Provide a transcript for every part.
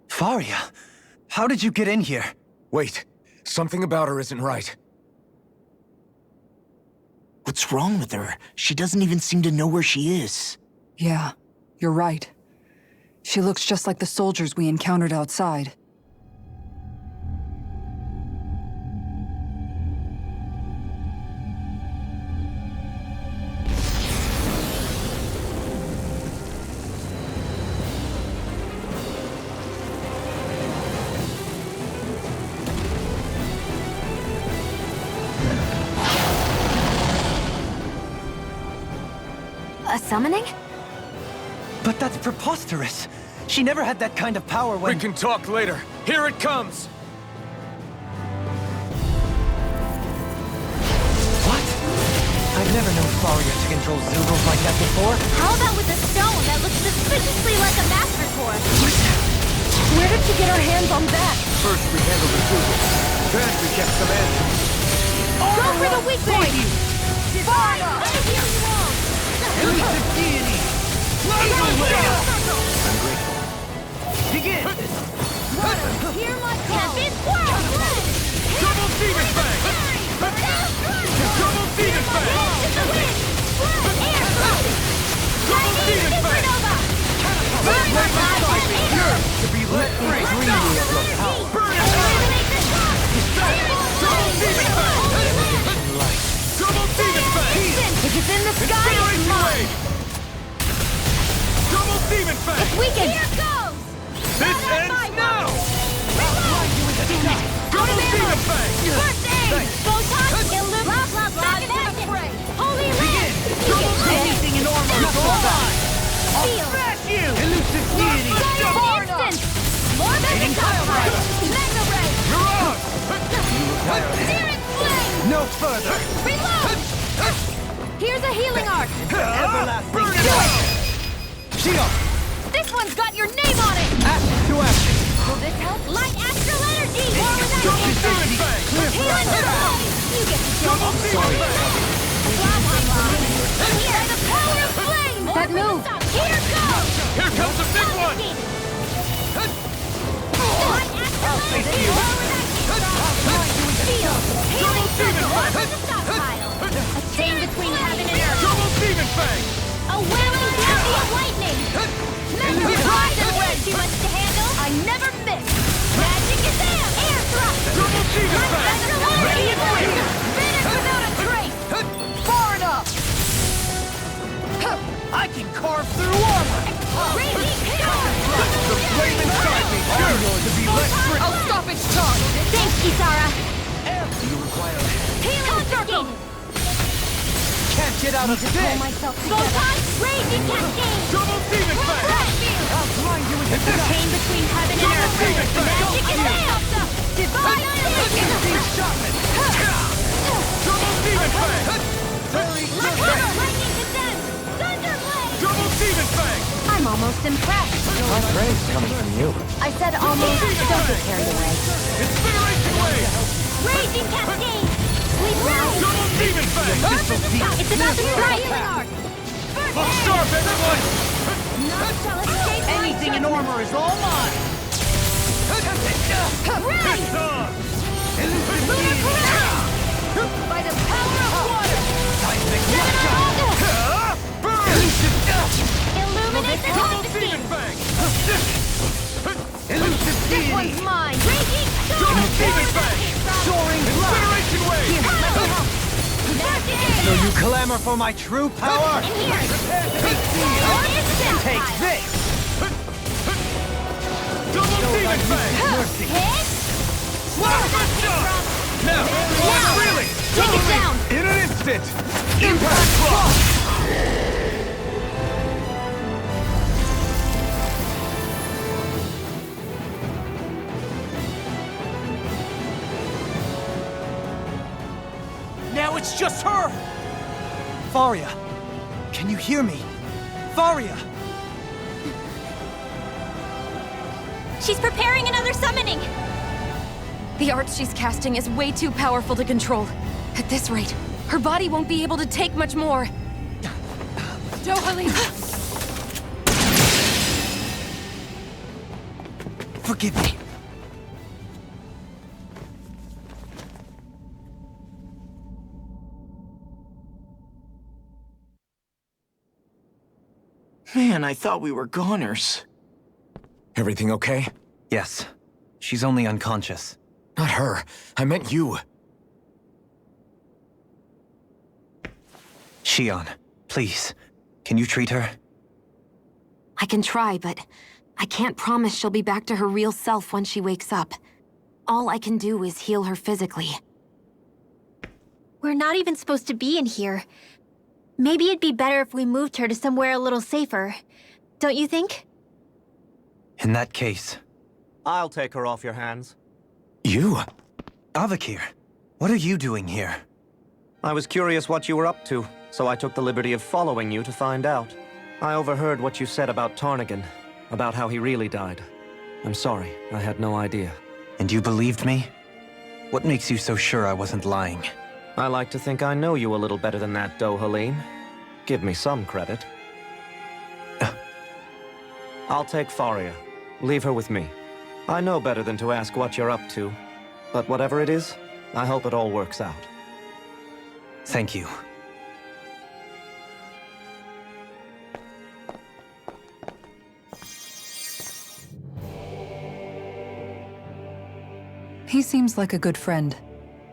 Faria, how did you get in here? Wait, something about her isn't right. What's wrong with her? She doesn't even seem to know where she is. Yeah, you're right. She looks just like the soldiers we encountered outside. A summoning? But that's preposterous. She never had that kind of power when— We can talk later. Here it comes! What? I've never known Faria to control Zoobles like that before. How about with a stone that looks suspiciously like a master core? Where did she get her hands on that? First we handled the Zoobles. Then we kept some answers. Go for the weak point! Faria! Here you are! Elusive deity! I'm grateful. Begin! Hear my champion squirrel! Double Demon Fang! Double Demon Fang! To be let free! Dreamy of your power! Burn it out! Double Demon Fang! Double Demon Fang! If it's in the sky, it's mine! Double Demon Fang! It's weakened! Here goes! This ends now! Double Demon Fang! First aid! Photon! Illum! Blah, blah, blah! Second action! Holy Land! Anything in armor is all mine! Feel! Smash you! Elusive deity! Instant! More than the Mega Ray! You're out! Searing Flame! No further! Reload! Here's a healing arc! Everlasting! Burn it out! Shield! This one's got your name on it! Ashes to ashes! Will this help? Light astral energy! More without Double Demon instant! Fang! Healing the body! You get the job! Double Demon Fang! Blah, blah, blah! Here, the power of flame! That move! Here goes! Here comes the big one! Light astral energy! More without Shield! Healing circle! Over the stockpile! A chain between heaven and earth! Double Demon Fang! A wailing bounty of lightning! Memory pride and way too much to handle! I never miss! Magic is there! Air thrust! Double Demon Fang! Ready and win! Finish without a trace! Far enough! I can carve through armor! Raging power! The flame inside me! You're yours to be let free! I'll stop its charge! Thanks, Kisara! Do you require a hand? Healing circle! Can't get out of this! Pull myself together! Photon! Raging cascade! Double Demon Fang! I'll blind you with this! Chain between heaven and earth! Magic is there! Divine Instinct sharpened! Double Demon Fang! Lightning condensed! Thunderblade! Double Demon Fang! I'm almost impressed. My praise coming from you. I said almost. Don't get carried away. Incineration Wave! Raging cascade! Sweet rally! Double Demon Fang! It's about to strike! Look sharp, everyone! None shall escape my Anything in judgment. armor is all mine! Ready! It's on! Elusive Lunar deity! parade! By the power of water! Seismic Burn! Illuminate the Double Constantine! Demon Fang! Elusive This deity! one's mine! Raging Double Demon Fang! Soaring blast! Incineration Wave! Magic clamor for my true power? In here! Take this! Double demon fang! Mercy! Hit! Wow, good job! Now, really! Take it down! In an instant! Impact block! Now it's just her! Faria, can you hear me? Faria! She's preparing another summoning! The art she's casting is way too powerful to control. At this rate, her body won't be able to take much more. Dohalim! Forgive me. Man, I thought we were goners. Everything okay? Yes. She's only unconscious. Not her. I meant you. Shion, please. Can you treat her? I can try, but I can't promise she'll be back to her real self when she wakes up. All I can do is heal her physically. We're not even supposed to be in here. Maybe it'd be better if we moved her to somewhere a little safer. Don't you think? In that case... I'll take her off your hands. You? Avakir, what are you doing here? I was curious what you were up to, so I took the liberty of following you to find out. I overheard what you said about Tarnigan, about how he really died. I'm sorry, I had no idea. And you believed me? What makes you so sure I wasn't lying? I like to think I know you a little better than that, Dohalim. Give me some credit. I'll take Faria. Leave her with me. I know better than to ask what you're up to. But whatever it is, I hope it all works out. Thank you. He seems like a good friend.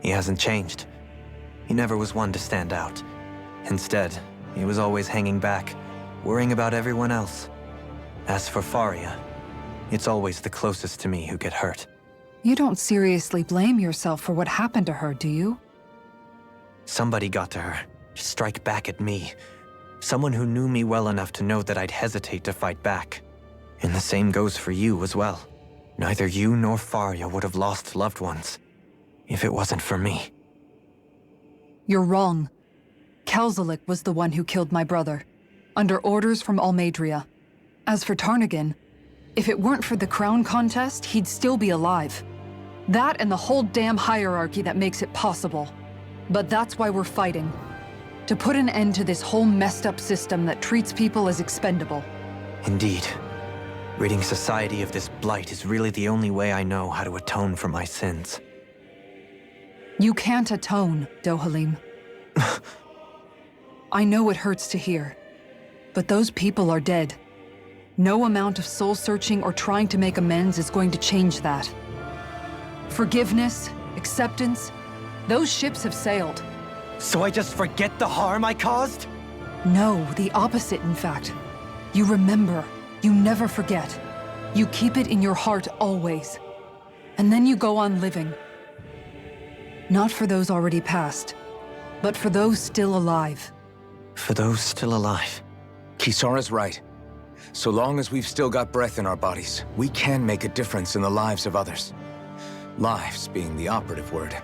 He hasn't changed. He never was one to stand out. Instead, he was always hanging back, worrying about everyone else. As for Faria, it's always the closest to me who get hurt. You don't seriously blame yourself for what happened to her, do you? Somebody got to her, to strike back at me. Someone who knew me well enough to know that I'd hesitate to fight back. And the same goes for you as well. Neither you nor Faria would have lost loved ones, if it wasn't for me. You're wrong. Kelzelik was the one who killed my brother, under orders from Almadria. As for Tarnigan, if it weren't for the crown contest, he'd still be alive. That and the whole damn hierarchy that makes it possible. But that's why we're fighting. To put an end to this whole messed up system that treats people as expendable. Indeed. Ridding society of this blight is really the only way I know how to atone for my sins. You can't atone, Dohalim. I know it hurts to hear, but those people are dead. No amount of soul-searching or trying to make amends is going to change that. Forgiveness, acceptance, those ships have sailed. So I just forget the harm I caused? No, the opposite, in fact. You remember. You never forget. You keep it in your heart always. And then you go on living. Not for those already passed, but for those still alive. For those still alive. Kisara's right. So long as we've still got breath in our bodies, we can make a difference in the lives of others. Lives being the operative word.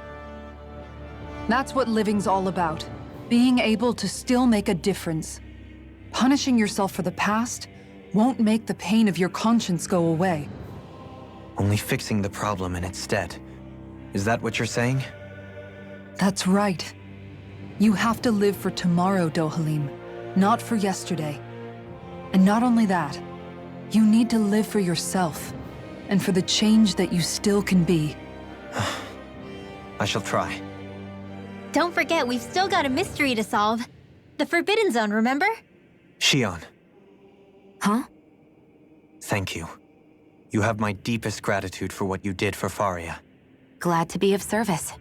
That's what living's all about. Being able to still make a difference. Punishing yourself for the past won't make the pain of your conscience go away. Only fixing the problem in its stead. Is that what you're saying? That's right. You have to live for tomorrow, Dohalim, not for yesterday. And not only that, you need to live for yourself, and for the change that you still can be. I shall try. Don't forget, we've still got a mystery to solve. The Forbidden Zone, remember? Shion, Huh? thank you. You have my deepest gratitude for what you did for Faria. Glad to be of service.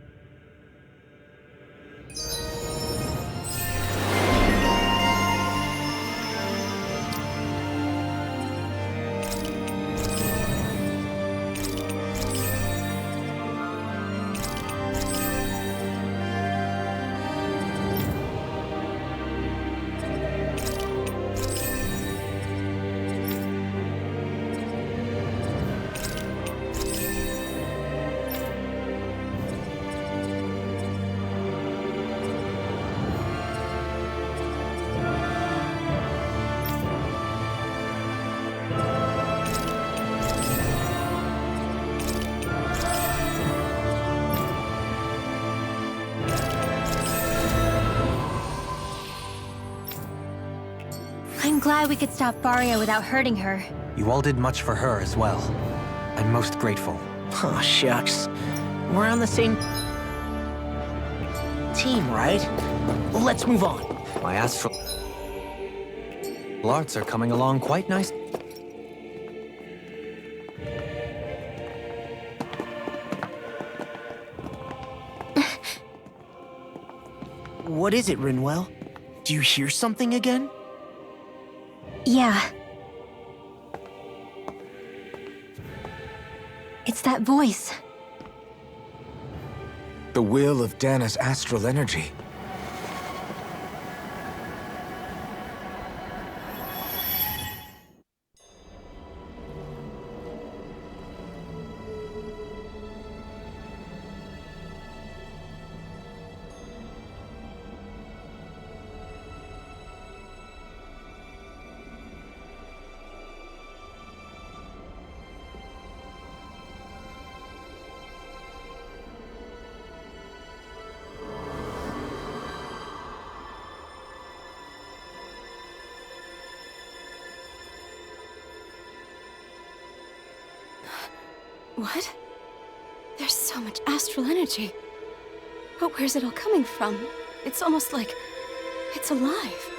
glad we could stop Faria without hurting her. You all did much for her as well. I'm most grateful. Oh, shucks. We're on the same team, right? Let's move on. My astral arts are coming along quite nice. What is it, Rinwell? Do you hear something again? Yeah. It's that voice. The will of Dane's astral energy. What? There's so much astral energy. But where's it all coming from? It's almost like it's alive.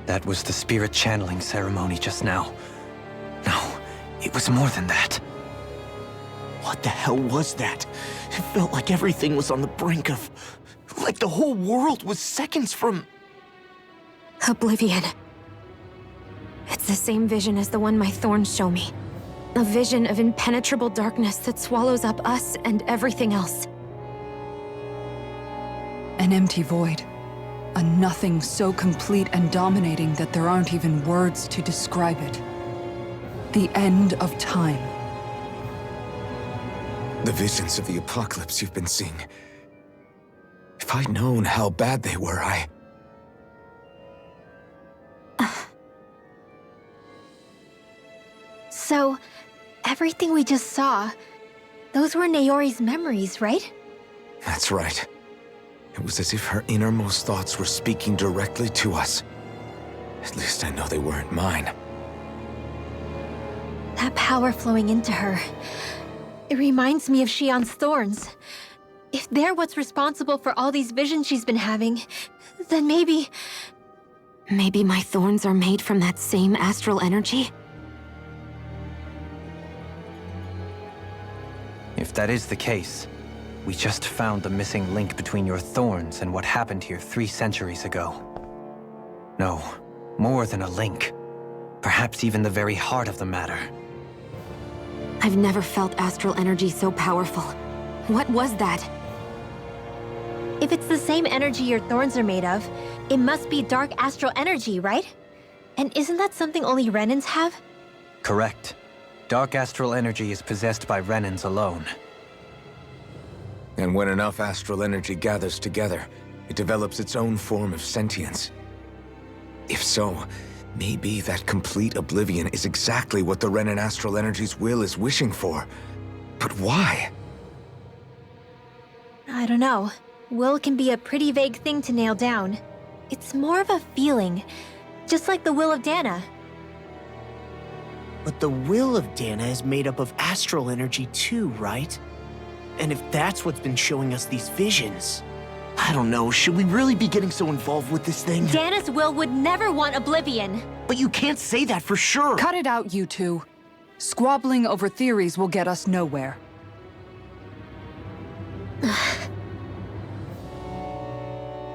That was the spirit channeling ceremony just now. No, it was more than that. What the hell was that? It felt like everything was on the brink of... like the whole world was seconds from... Oblivion. It's the same vision as the one my thorns show me. A vision of impenetrable darkness that swallows up us and everything else. An empty void. A nothing so complete and dominating that there aren't even words to describe it. The end of time. The visions of the apocalypse you've been seeing. If I'd known how bad they were, So, everything we just saw, those were Naori's memories, right? That's right. It was as if her innermost thoughts were speaking directly to us. At least I know they weren't mine. That power flowing into her. It reminds me of Shion's thorns. If they're what's responsible for all these visions she's been having, then maybe... Maybe my thorns are made from that same astral energy? If that is the case, we just found the missing link between your thorns and what happened here 3 centuries ago. No, more than a link. Perhaps even the very heart of the matter. I've never felt astral energy so powerful. What was that? If it's the same energy your thorns are made of, it must be dark astral energy, right? And isn't that something only Renans have? Correct. Dark astral energy is possessed by Renans alone. And when enough astral energy gathers together, it develops its own form of sentience. If so, maybe that complete oblivion is exactly what the Renin astral energy's will is wishing for. But why? I don't know. Will can be a pretty vague thing to nail down. It's more of a feeling, just like the will of Dana. But the will of Dana is made up of astral energy too, right? And if that's what's been showing us these visions... I don't know, should we really be getting so involved with this thing? Dana's will would never want oblivion. But you can't say that for sure! Cut it out, you two. Squabbling over theories will get us nowhere.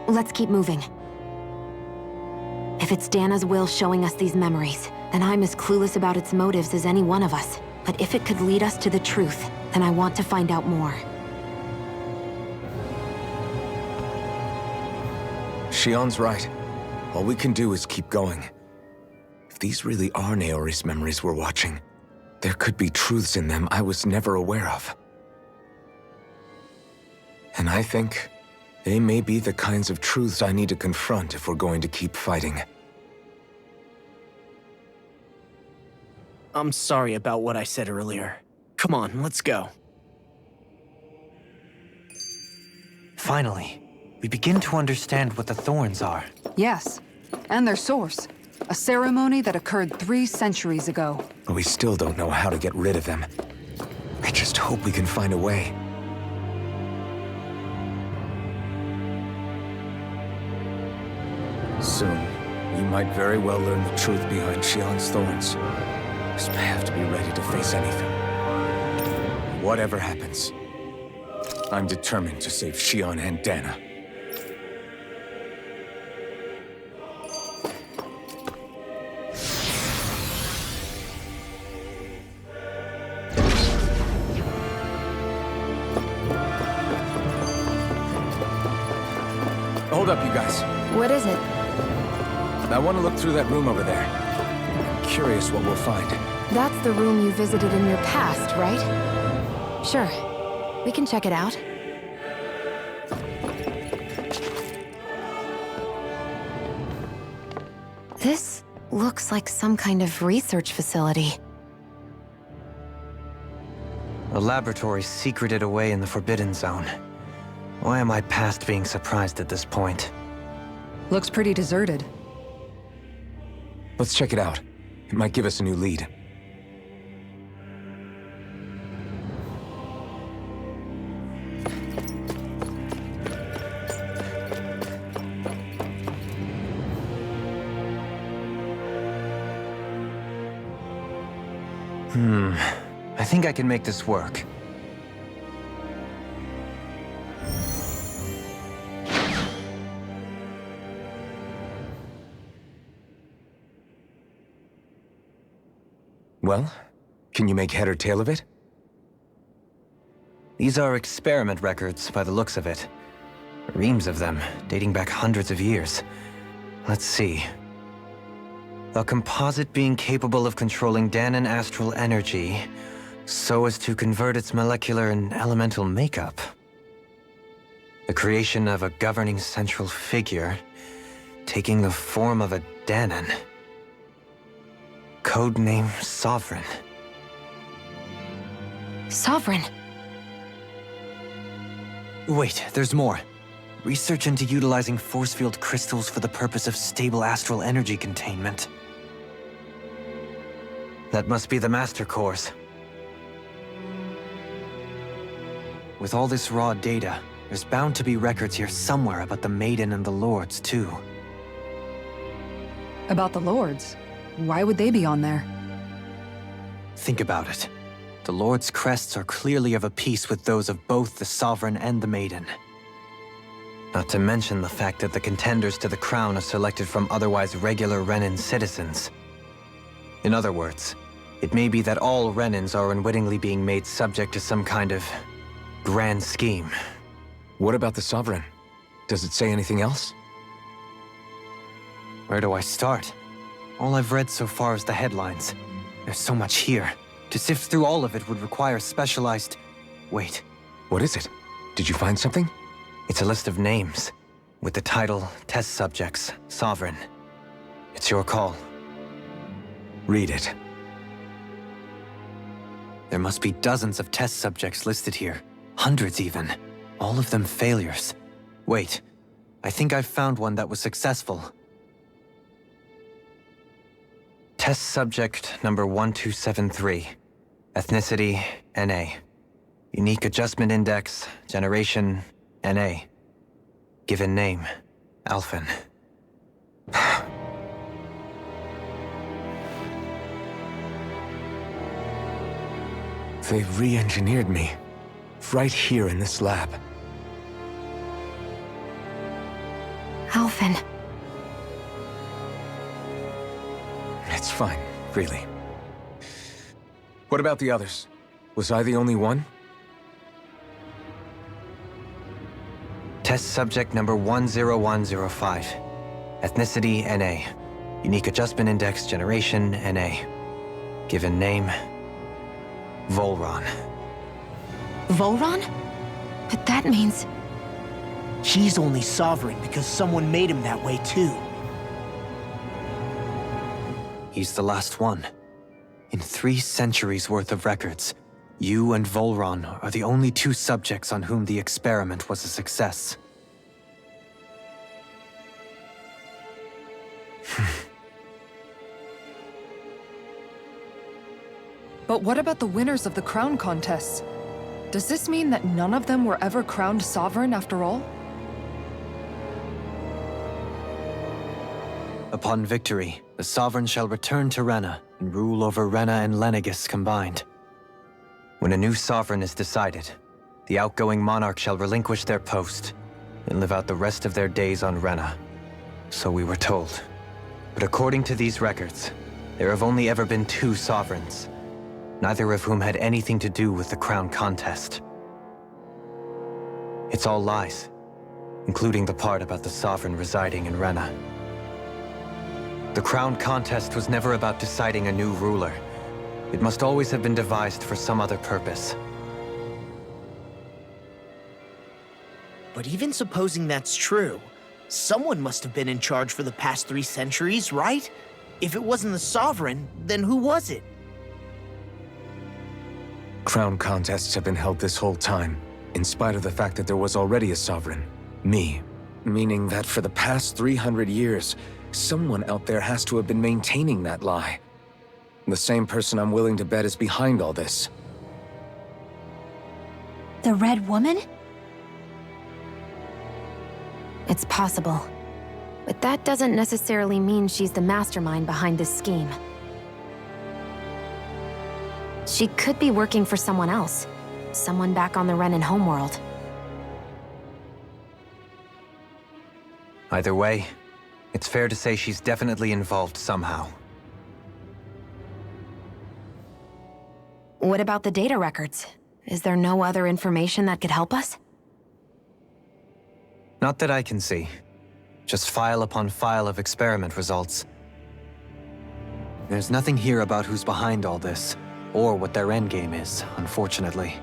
Let's keep moving. If it's Dana's will showing us these memories, then I'm as clueless about its motives as any one of us. But if it could lead us to the truth, then I want to find out more. Shion's right. All we can do is keep going. If these really are Naori's memories we're watching, there could be truths in them I was never aware of. And I think they may be the kinds of truths I need to confront if we're going to keep fighting. I'm sorry about what I said earlier. Come on, let's go. Finally, we begin to understand what the thorns are. Yes, and their source. A ceremony that occurred 3 centuries ago. But we still don't know how to get rid of them. I just hope we can find a way. Soon, we might very well learn the truth behind Shion's thorns. Just may have to be ready to face anything. Whatever happens, I'm determined to save Shion and Dana. Hold up, you guys. What is it? I want to look through that room over there. I'm curious what we'll find. That's the room you visited in your past, right? Sure. We can check it out. This looks like some kind of research facility. A laboratory secreted away in the Forbidden Zone. Why am I past being surprised at this point? Looks pretty deserted. Let's check it out. It might give us a new lead. I think I can make this work. Well, can you make head or tail of it? These are experiment records by the looks of it. Reams of them, dating back hundreds of years. Let's see. A composite being capable of controlling Danan astral energy so as to convert its molecular and elemental makeup. The creation of a governing central figure, taking the form of a Danan. Codename Sovereign. Sovereign. Wait, there's more. Research into utilizing force field crystals for the purpose of stable astral energy containment. That must be the master cores. With all this raw data, there's bound to be records here somewhere about the Maiden and the Lords, too. About the Lords? Why would they be on there? Think about it. The Lord's crests are clearly of a piece with those of both the Sovereign and the Maiden. Not to mention the fact that the contenders to the crown are selected from otherwise regular Renin citizens. In other words, it may be that all Renins are unwittingly being made subject to some kind of grand scheme. What about the Sovereign? Does it say anything else? Where do I start? All I've read so far is the headlines. There's so much here. To sift through all of it would require specialized... Wait. What is it? Did you find something? It's a list of names, with the title, Test Subjects, Sovereign. It's your call. Read it. There must be dozens of test subjects listed here. Hundreds even. All of them failures. Wait, I think I've found one that was successful. Test subject number 1273. Ethnicity, NA. Unique adjustment index, generation, NA. Given name, Alphen. They've re-engineered me. Right here in this lab. Alphen. It's fine, really. What about the others? Was I the only one? Test subject number 10105. Ethnicity, NA. Unique adjustment index, generation, NA. Given name, Volron. Volron? But that means... He's only sovereign because someone made him that way too. He's the last one. In 3 centuries worth of records, you and Volron are the only 2 subjects on whom the experiment was a success. But what about the winners of the crown contests? Does this mean that none of them were ever crowned sovereign after all? Upon victory, the sovereign shall return to Rena and rule over Rena and Lenegis combined. When a new sovereign is decided, the outgoing monarch shall relinquish their post and live out the rest of their days on Rena. So we were told. But according to these records, there have only ever been 2 sovereigns, neither of whom had anything to do with the crown contest. It's all lies, including the part about the sovereign residing in Rena. The crown contest was never about deciding a new ruler. It must always have been devised for some other purpose. But even supposing that's true, someone must have been in charge for the past 3 centuries, right? If it wasn't the sovereign, then who was it? Crown contests have been held this whole time, in spite of the fact that there was already a sovereign. Me. Meaning that for the past 300 years, someone out there has to have been maintaining that lie. The same person I'm willing to bet is behind all this. The Red Woman? It's possible. But that doesn't necessarily mean she's the mastermind behind this scheme. She could be working for someone else. Someone back on the Renan homeworld. Either way, it's fair to say she's definitely involved somehow. What about the data records? Is there no other information that could help us? Not that I can see. Just file upon file of experiment results. There's nothing here about who's behind all this, or what their endgame is, unfortunately.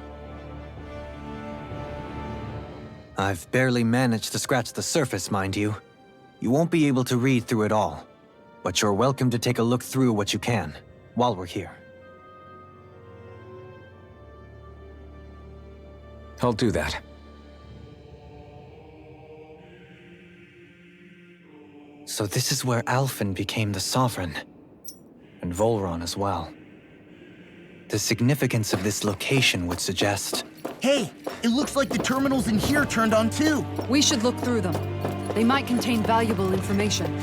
I've barely managed to scratch the surface, mind you. You won't be able to read through it all, but you're welcome to take a look through what you can, while we're here. I'll do that. So this is where Alphen became the Sovereign, and Volron as well. The significance of this location would suggest... Hey, it looks like the terminals in here turned on too. We should look through them. They might contain valuable information.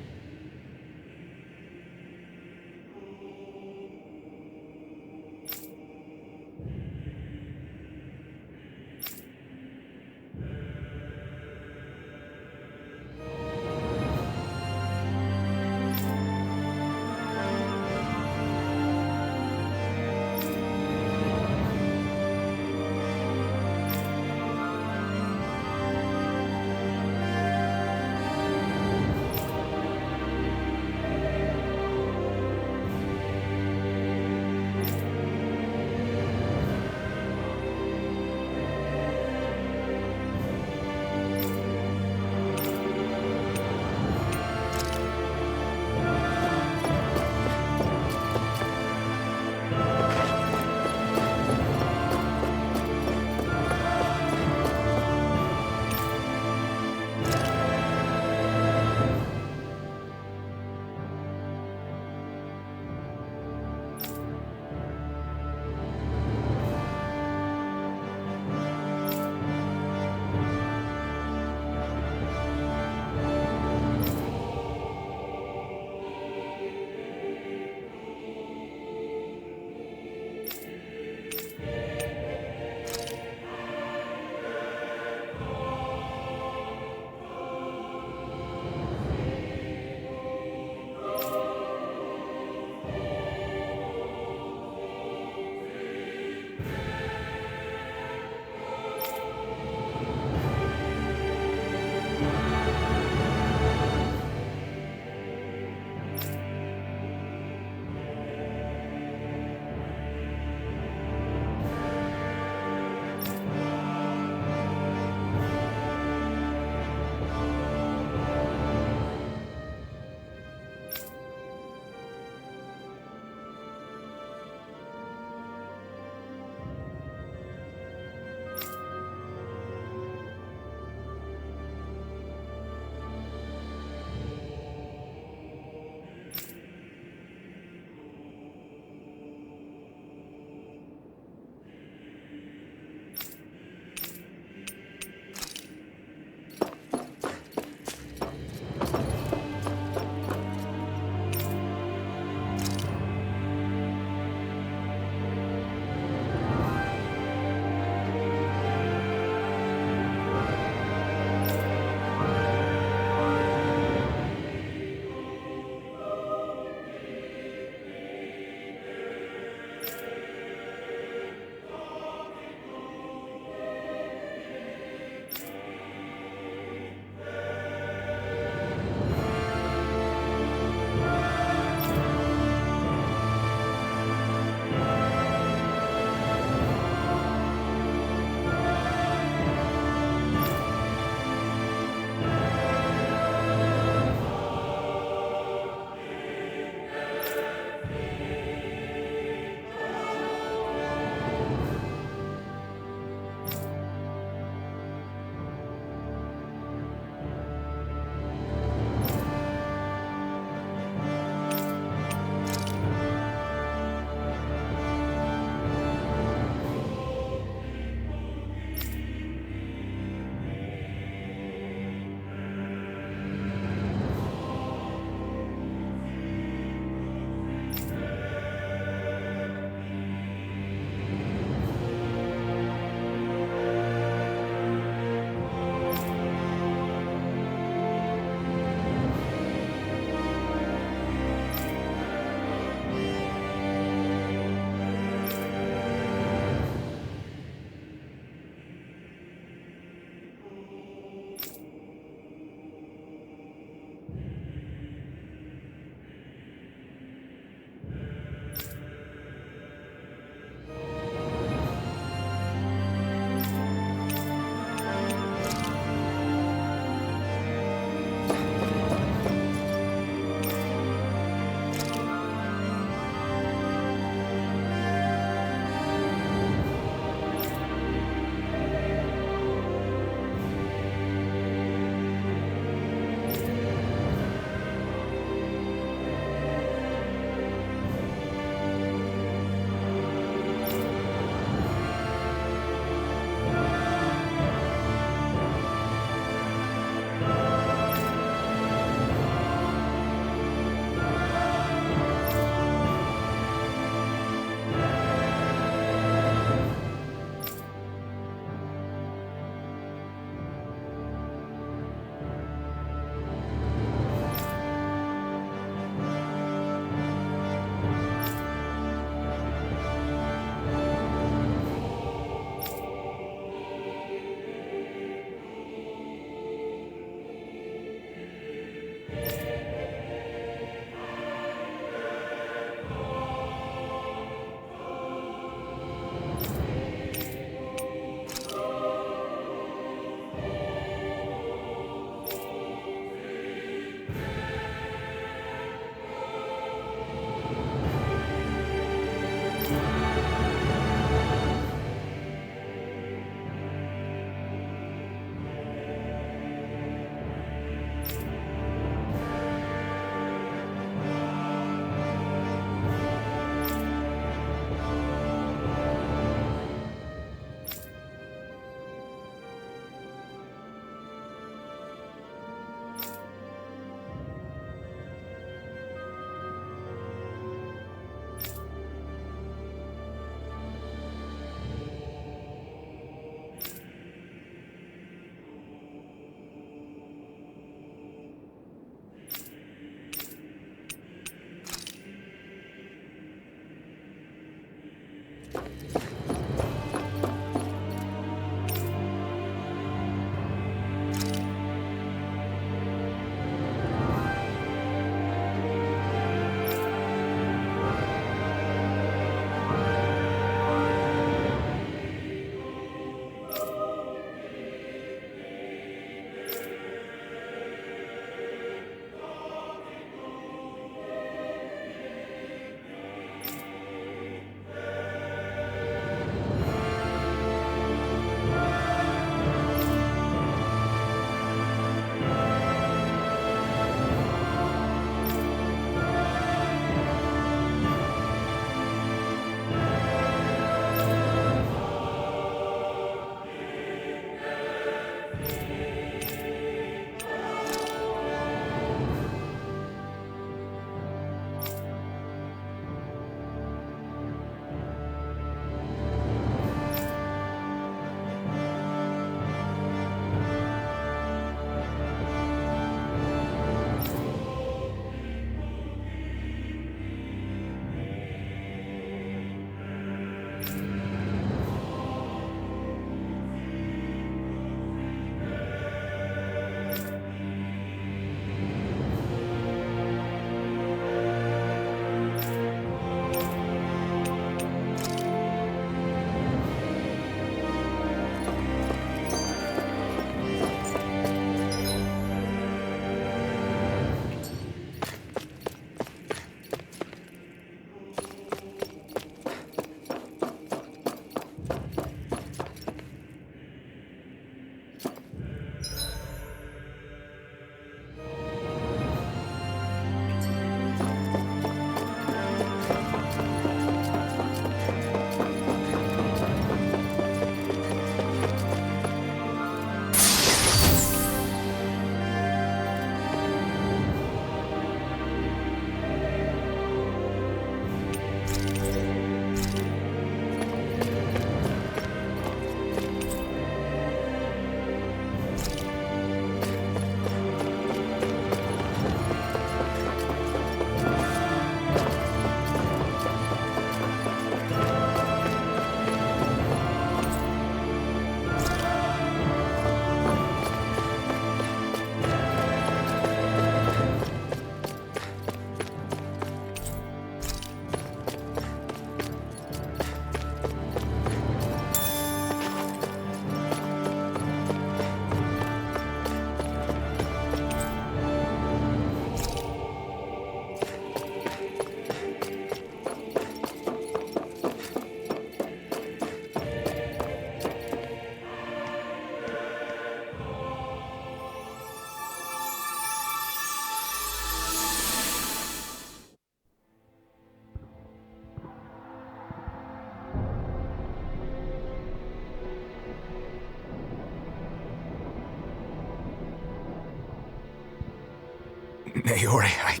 Naori,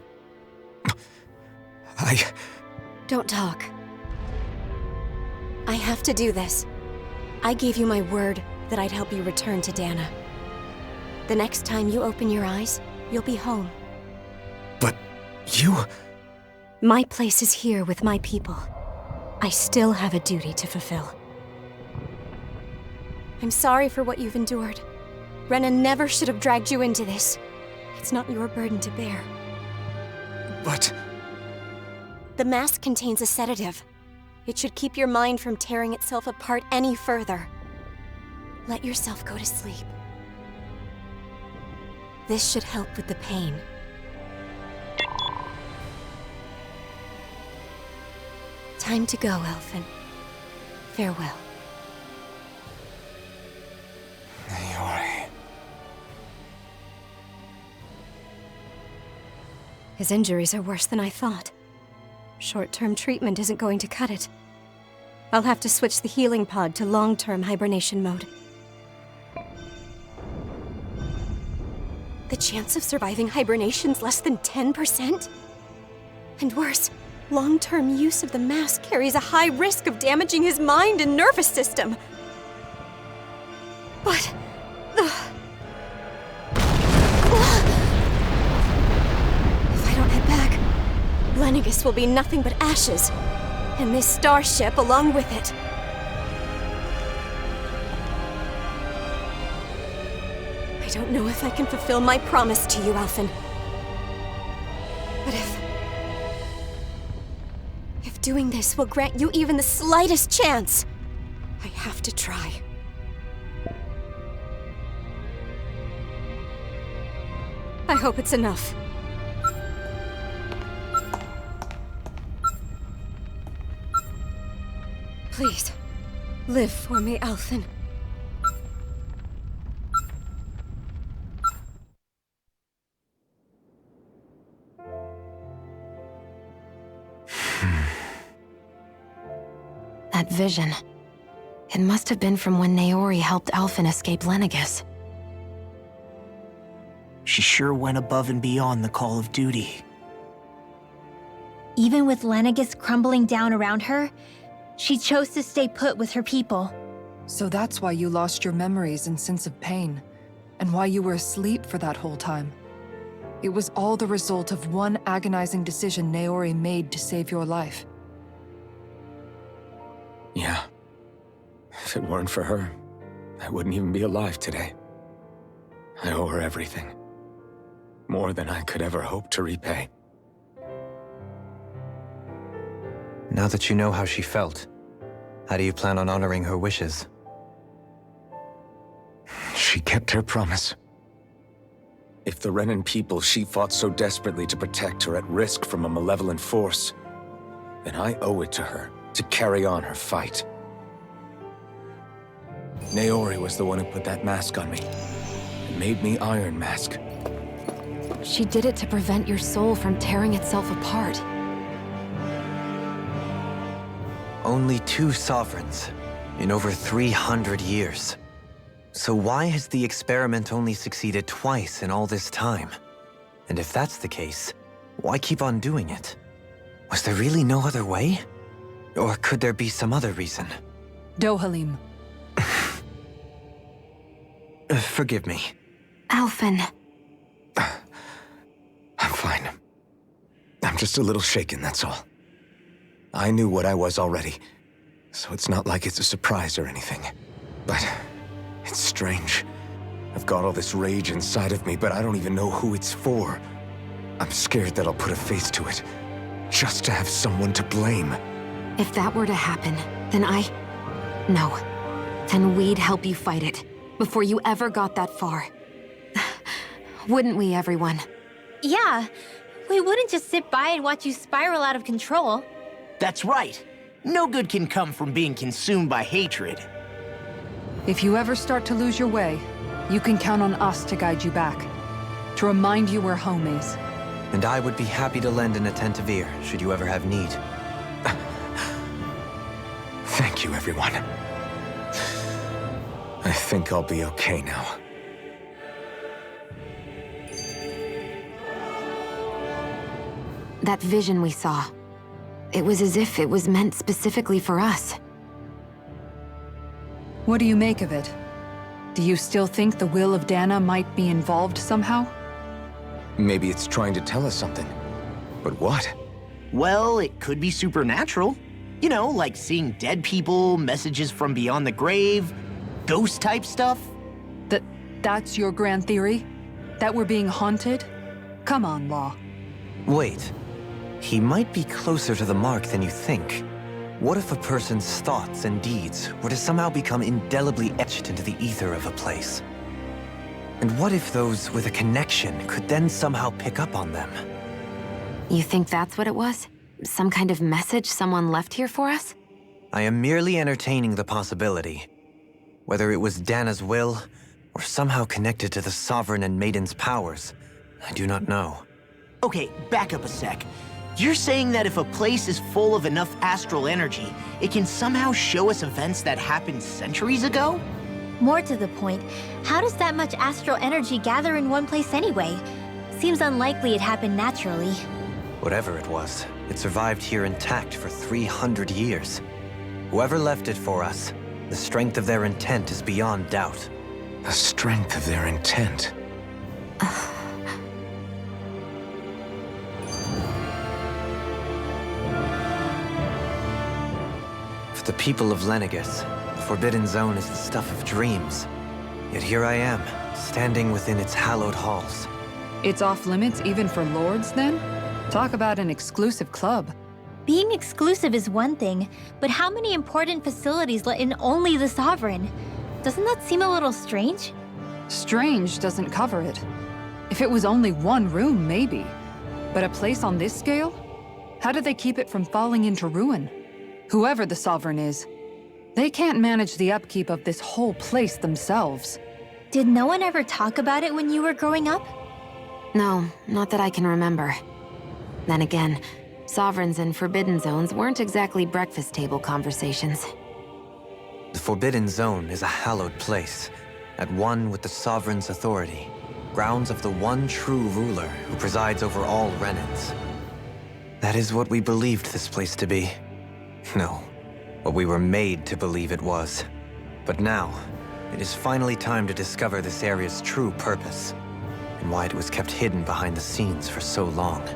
Don't talk. I have to do this. I gave you my word that I'd help you return to Dana. The next time you open your eyes, you'll be home. But you... My place is here with my people. I still have a duty to fulfill. I'm sorry for what you've endured. Renan never should have dragged you into this. It's not your burden to bear. But... The mask contains a sedative. It should keep your mind from tearing itself apart any further. Let yourself go to sleep. This should help with the pain. Time to go, Elfin. Farewell. Naori... His injuries are worse than I thought. Short-term treatment isn't going to cut it. I'll have to switch the healing pod to long-term hibernation mode. The chance of surviving hibernation's less than 10%? And worse, long-term use of the mask carries a high risk of damaging his mind and nervous system. But... If I don't head back, Lennigus will be nothing but ashes, and this starship along with it. I don't know if I can fulfill my promise to you, Alphen. But if doing this will grant you even the slightest chance, I have to try. I hope it's enough. Please, live for me, Alphen. That vision. It must have been from when Naori helped Alphen escape Lennigus. She sure went above and beyond the call of duty. Even with Lennigus crumbling down around her, she chose to stay put with her people. So that's why you lost your memories and sense of pain, and why you were asleep for that whole time. It was all the result of one agonizing decision Naori made to save your life. Yeah. If it weren't for her, I wouldn't even be alive today. I owe her everything. More than I could ever hope to repay. Now that you know how she felt, how do you plan on honoring her wishes? She kept her promise. If the Renan people she fought so desperately to protect are at risk from a malevolent force, then I owe it to her to carry on her fight. Naori was the one who put that mask on me, and made me Iron Mask. She did it to prevent your soul from tearing itself apart. Only 2 sovereigns in over 300 years. So why has the experiment only succeeded twice in all this time? And if that's the case, why keep on doing it? Was there really no other way? Or could there be some other reason? Dohalim. Forgive me. Alphen. I'm fine. I'm just a little shaken, that's all. I knew what I was already, so it's not like it's a surprise or anything. But it's strange. I've got all this rage inside of me, but I don't even know who it's for. I'm scared that I'll put a face to it, just to have someone to blame. If that were to happen, then No. Then we'd help you fight it, before you ever got that far. Wouldn't we, everyone? Yeah, we wouldn't just sit by and watch you spiral out of control. That's right. No good can come from being consumed by hatred. If you ever start to lose your way, you can count on us to guide you back. To remind you where home is. And I would be happy to lend an attentive ear, should you ever have need. Thank you, everyone. I think I'll be okay now. That vision we saw. It was as if it was meant specifically for us. What do you make of it? Do you still think the will of Dana might be involved somehow? Maybe it's trying to tell us something. But what? Well, it could be supernatural. You know, like seeing dead people, messages from beyond the grave, ghost-type stuff. That's your grand theory? That we're being haunted? Come on, Law. Wait. He might be closer to the mark than you think. What if a person's thoughts and deeds were to somehow become indelibly etched into the ether of a place? And what if those with a connection could then somehow pick up on them? You think that's what it was? Some kind of message someone left here for us? I am merely entertaining the possibility. Whether it was Dana's will, or somehow connected to the Sovereign and Maiden's powers, I do not know. Okay, back up a sec. You're saying that if a place is full of enough astral energy, it can somehow show us events that happened centuries ago? More to the point, how does that much astral energy gather in one place anyway? Seems unlikely it happened naturally. Whatever it was, it survived here intact for 300 years. Whoever left it for us, the strength of their intent is beyond doubt. The strength of their intent. For the people of Lenegus, the Forbidden Zone is the stuff of dreams. Yet here I am, standing within its hallowed halls. It's off limits even for lords, then? Talk about an exclusive club. Being exclusive is one thing, but how many important facilities let in only the Sovereign? Doesn't that seem a little strange? Strange doesn't cover it. If it was only one room, maybe. But a place on this scale? How do they keep it from falling into ruin? Whoever the Sovereign is, they can't manage the upkeep of this whole place themselves. Did no one ever talk about it when you were growing up? No, not that I can remember. Then again, Sovereigns and Forbidden Zones weren't exactly breakfast table conversations. The Forbidden Zone is a hallowed place, at one with the Sovereign's authority, grounds of the one true ruler who presides over all Renans. That is what we believed this place to be. No, what we were made to believe it was. But now, it is finally time to discover this area's true purpose, and why it was kept hidden behind the scenes for so long.